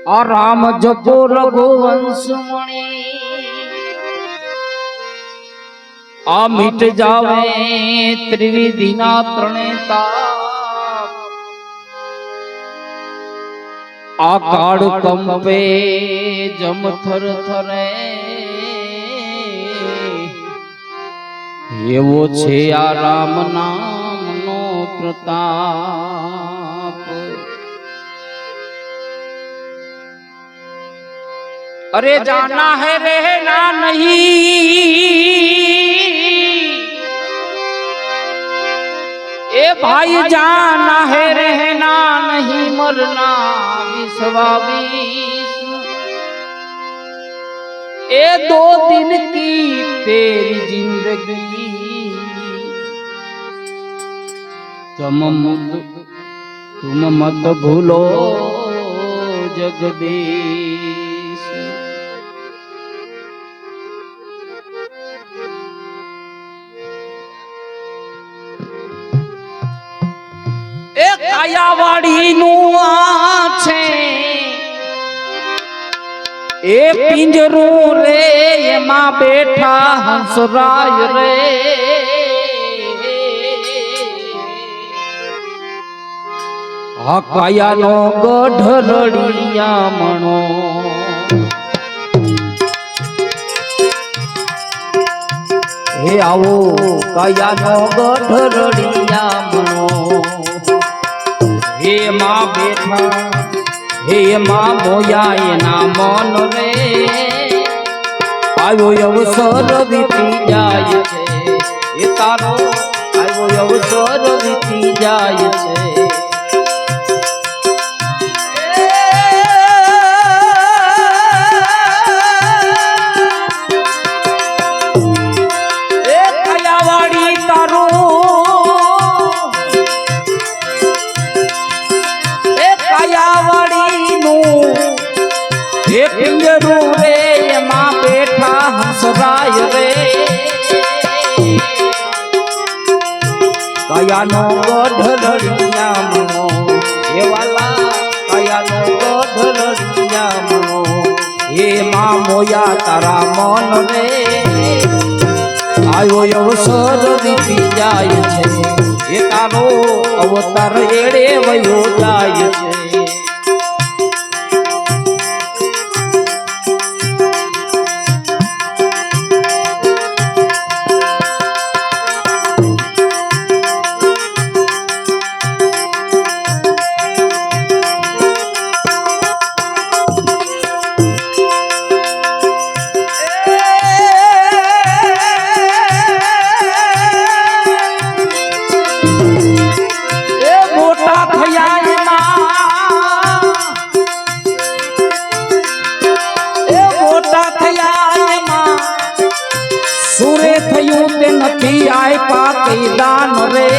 आ राम जपो रघुवंश मणि आ मिट जावे त्रिविधि ना त्रणेता आ काળ કંપે જમ થર થરે એવો છે આ રામ નામનો પ્રતાપ। अरे जाना है रहना नहीं, ए भाई जाना है रहना नहीं, मरना विश्वास। ए 2 दिन की तेरी जिंदगी तुम मत भूलो जगदीश। कायावाड़ी नु छे ए पिंजरू रे एमा बैठा हंसराय रे आ काया नो गढ़ रड़िया मणो हे आवो काया नो गढ़ रड़िया मणो हे माँ बैठा हे माँ मोया एना मन रे आयो अवसर बीती जाय छे ए तारो आयो अवसर बीती जाय छे। काया नो गढ़ रड़िया मनो हे वाला काया नो गढ़ रड़िया मनो हे माँ मोया तारा मन रे आयो अवसर बीती जाय छे हे तारो अवतार एड़े वयो जाय छे। दान रे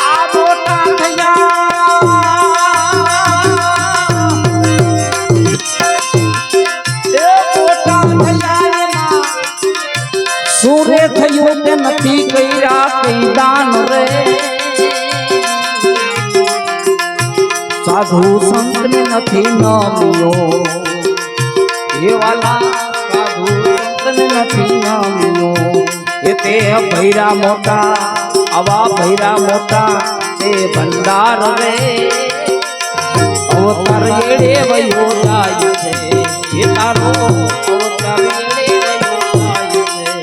आ मोटा थया ए मोटा थया मां सूरे थयो ते नथी कईरा कई दान रे साधु संत ने नथी नामियो हे वाला साधु संत ने नथी नामियो ते भैरा मोटा आवा भैरा मोटा ते भंडार रे अवतार एड़े वयो जाय छे हे तारो अवतार एड़े वयो जाय छे।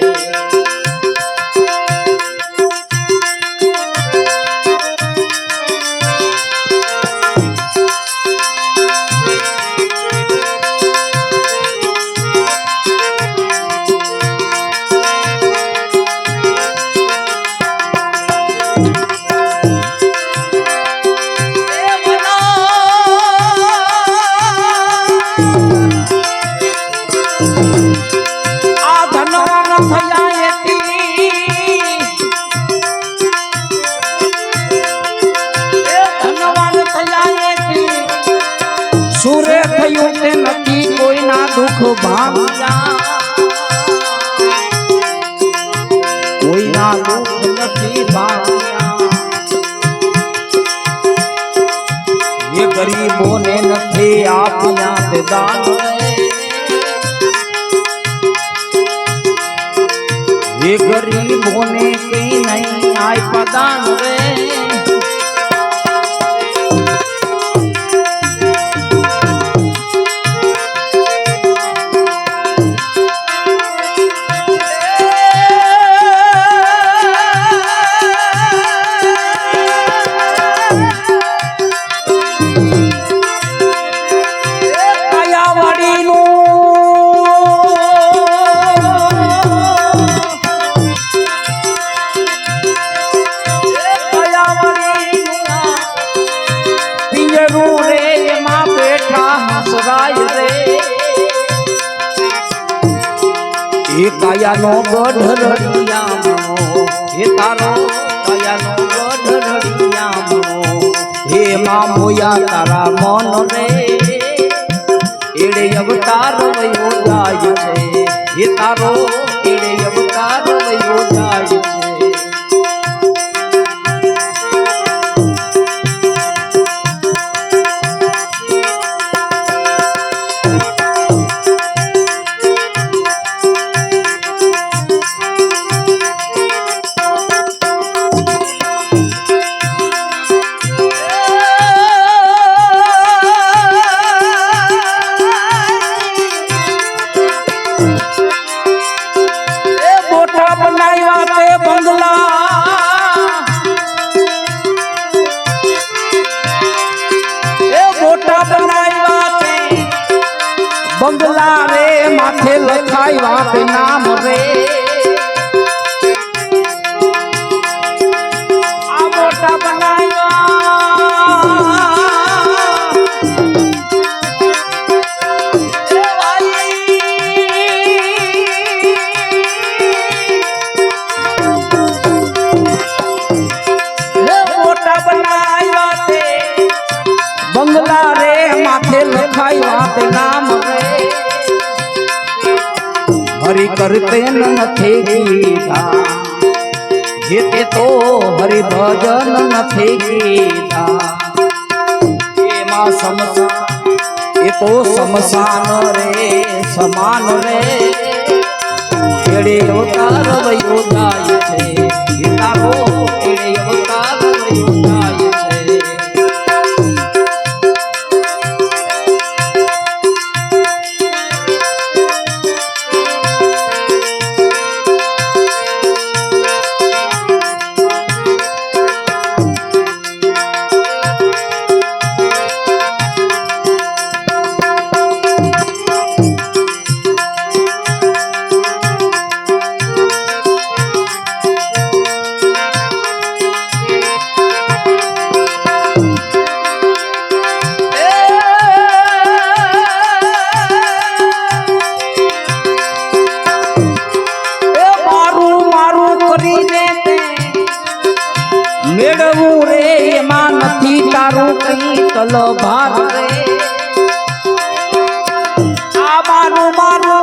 ગરીબોને નથી આપ્યા તે દાન રે એ ગરીબોને કઈ નહીં આપ્યા દાન રે કાયાનો ગઢ રડિયામણો હે તારો કાયાનો ગઢ રડિયામણો હે માં મોયા તારા મન રે એડે અવતાર વયો જાય છે હે તારો એડે અવતાર વયો જાય છે બંગલા રે માથે લખાયા તે નામ રે આ મોટા બનાવ્યા તે બંગલા રે માથે લખાયા તે નામ રે હરિ કરતે નથી કીધા જેતે તો હરિ ભજન નથી કીધા એમાં સમસાન એ તો સમસાન રે સમાન રે એડે અવતાર વયો જાય છે એ તારો એડે અવતાર વયો જાય છે મેળવું રે એમાં નથી તારું કઈ તલભાર રે આ મારું મારું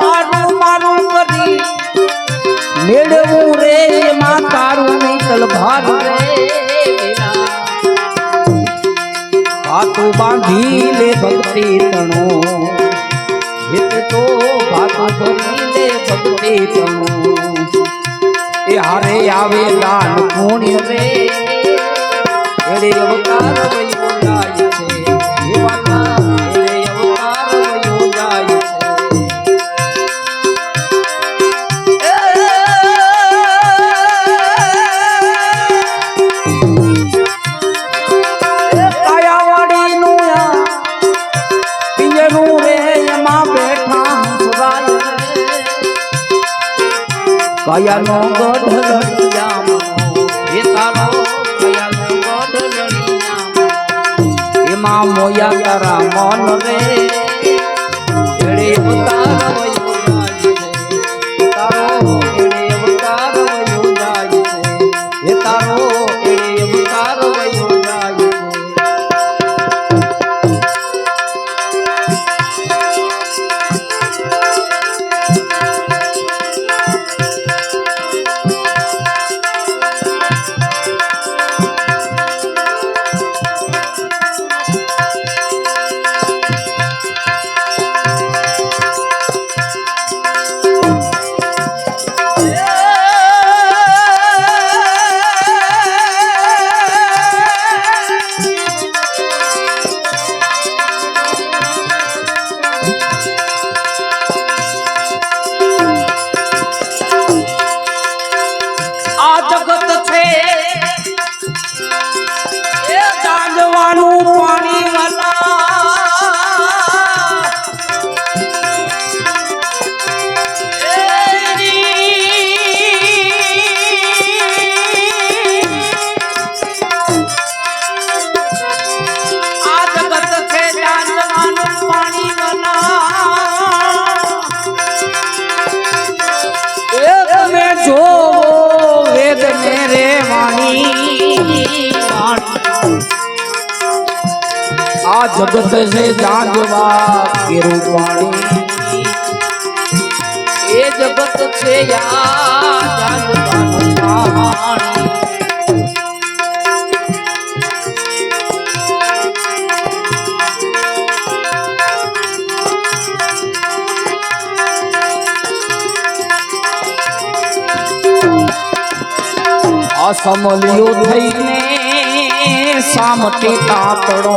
મારું મારું કરી મેળવું રે એમાં તારું નહીં તલભાર રે વાતું બાંધી લે ભક્તિ તણો તો વાતો ભરી લે ભક્તિ તણો એ હારે આવે દાન પુણ્ય રે એડે અવતાર વયો જાય છે એ વાલા એડે અવતાર વયો જાય છે કાયાવાડી નું પિંજરું રે એમાં બેઠા હંસરાય કાયાનો ગઢ રડિયામણો હે તારો કાયાનો ગઢ રડિયામણો એમાં મોયા તારા મન રે એડે અવતાર વયો જાય છે તારો એડે અવતાર વયો જાય છે હે તારો એડે અવતાર વયો જાય છે जगत से जागवा के रूपाणी ये जगत से या जागवा असमलियो थईने सामटी तातड़ो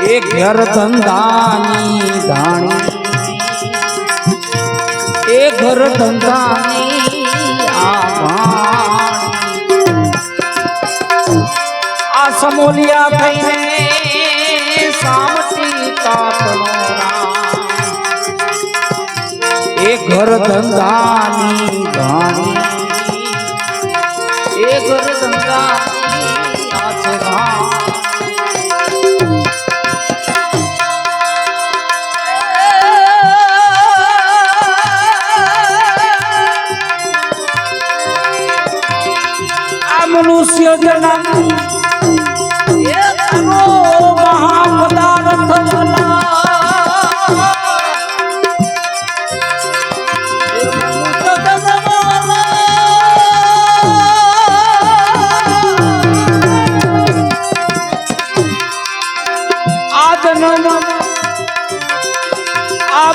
ए घर धंधानी धाणी ए घर धंधानी असमोलिया थईने सामटी तातड़ो ए घर धंधानी धाणी एक गंगा मनुष्य जन्म महापदार्थ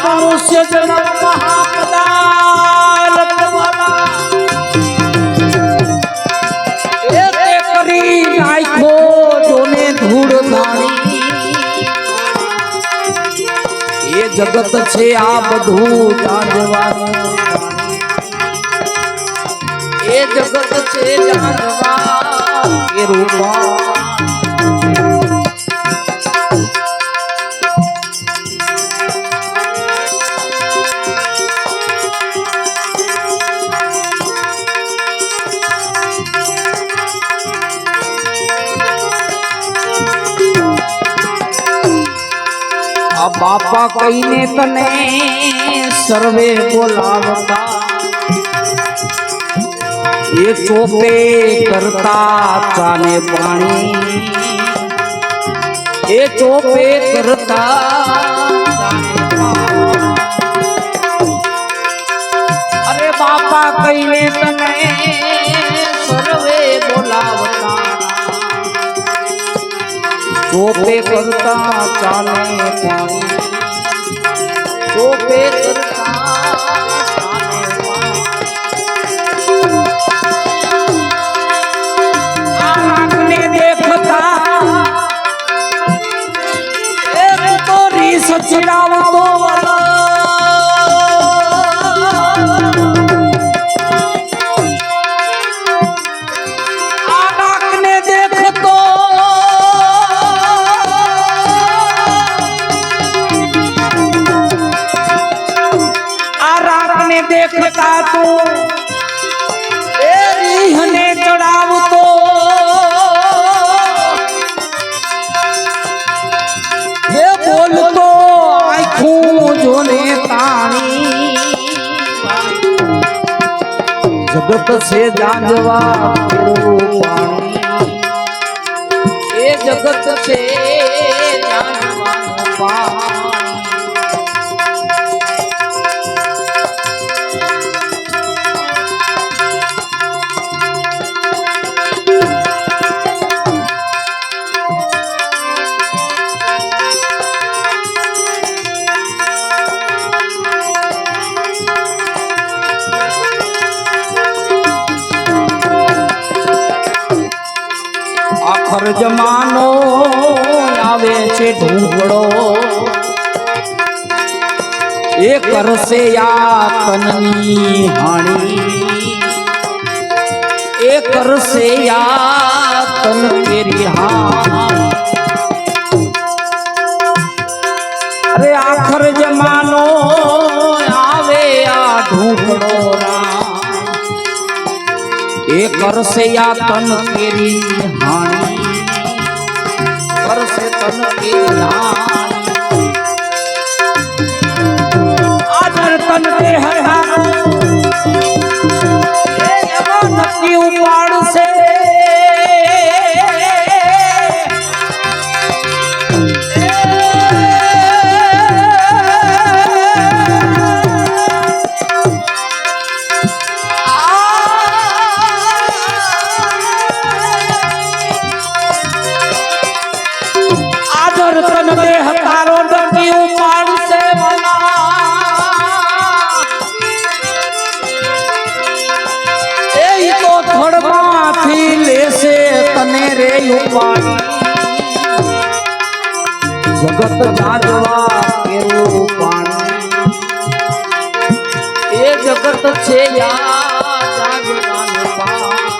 मनुष्य जन्म महापदार्थ वाला एक करी नाइखो जोने धूड़ धाणी ये जगत छे आ बधु जानवानुं ये जगत छे जानवा के रूपा बापा कहीने तने सर्वे बोलावता ये चोपे करता चाने पानी ये चोपे करता चाने पानी अरे बापा कहीने तने सर्वे बोलावता चोपे करता चाने पानी चोपे करता चाने पानी आँखने देखता एक तो रीस चिड़ावतो वाला आँखने देखतो देखता तो तेरी हने चढ़ाव तो ये बोल तो आँखों जोने तानी जगत से जानवा पानी ये जगत से जानवा पानी आखर जमानो आवे छे ढूंढड़ो एक कर से या तननी हाणी एक कर से या तन तेरी हाणी अरे आखर जमानो आवे या ढूंढड़ो एक कर से या तन तेरी हानि कर से तन की हानि आदर तन के हर हारो ये नकी उपाड़ से ઉપાડી જગત જાજવા કેરું પાણી એ જગત છે યા જાગવાનું પાણી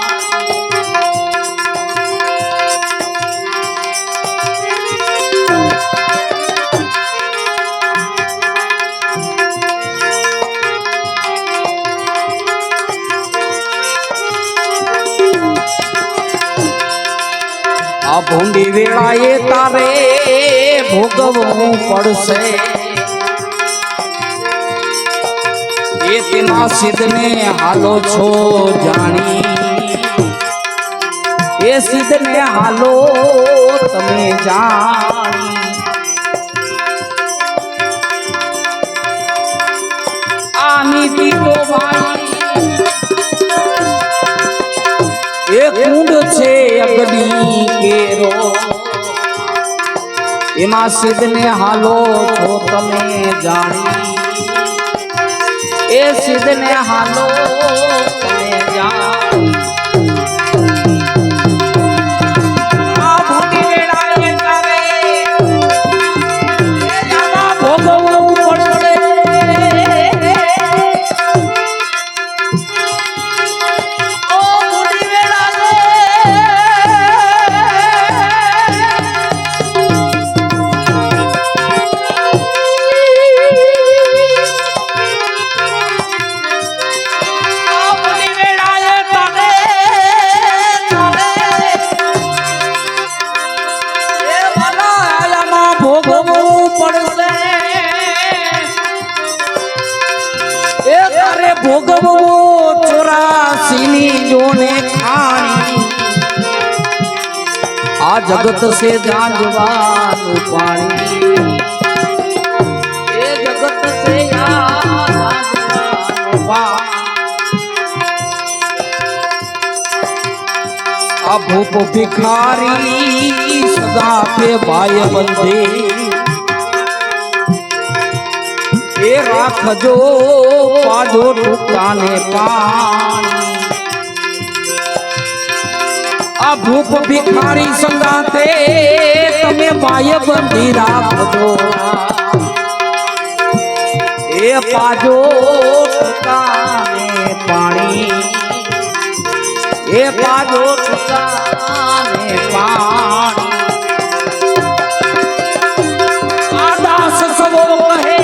આ ભૂંડી વેળાએ તારે ભોગવવું પડશે એ તેના સિદ્ધને હાલો છો જાણી એ સિદ્ધને હાલો તમે જાણી આ નીતિ તો ભાઈ એ કુંડ છે અગ્નિ કેરો એમાં સિદ્ધને હાલો છો તમે જાણી એ સિદ્ધને હાલો તમે જાણી આ ભૂતી વેળાએ તારે ભોગવવું પડશે ભોગવો 84 ની જોને ખાણી આ જગત સે જાંજવાનું પાણી એ જગત સે જાંજવાનું પાણી આ ભૂપ ભિખારી સદા કે ભાઈ બંધે એ રાખજો પાજો ટુકાને પાણી આ ભૂપ ભિખારી સંગાતે તમે બાય બંધી રાખજો એ પાજો ટુકાને પાણી એ પાજો ટુકાને પાણી આ દાસ સવો કહે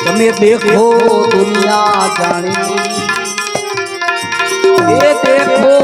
તમે દેખો દુનિયા જાણી એ દેખો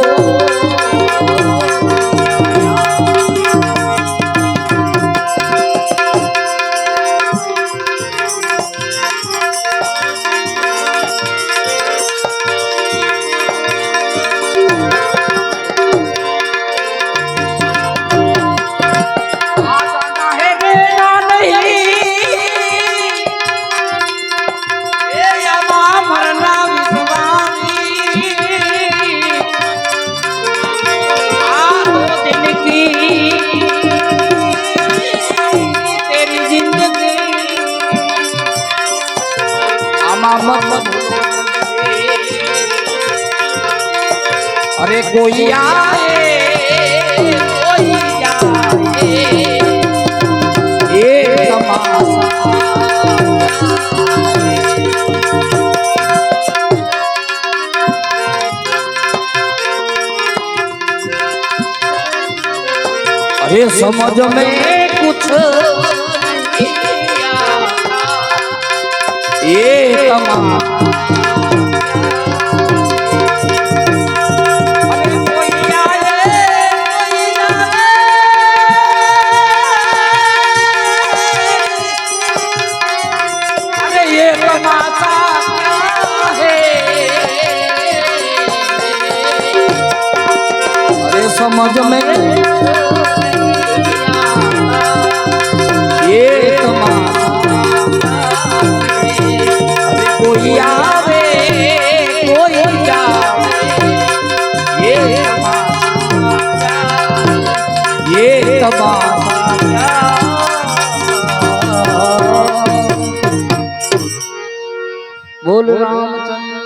अरे कोई आए ये तमाशा अरे समझ में कुछ ये तमाशा ये कोई आवे कोई जावे ये तमाशा बोल रामचंद्र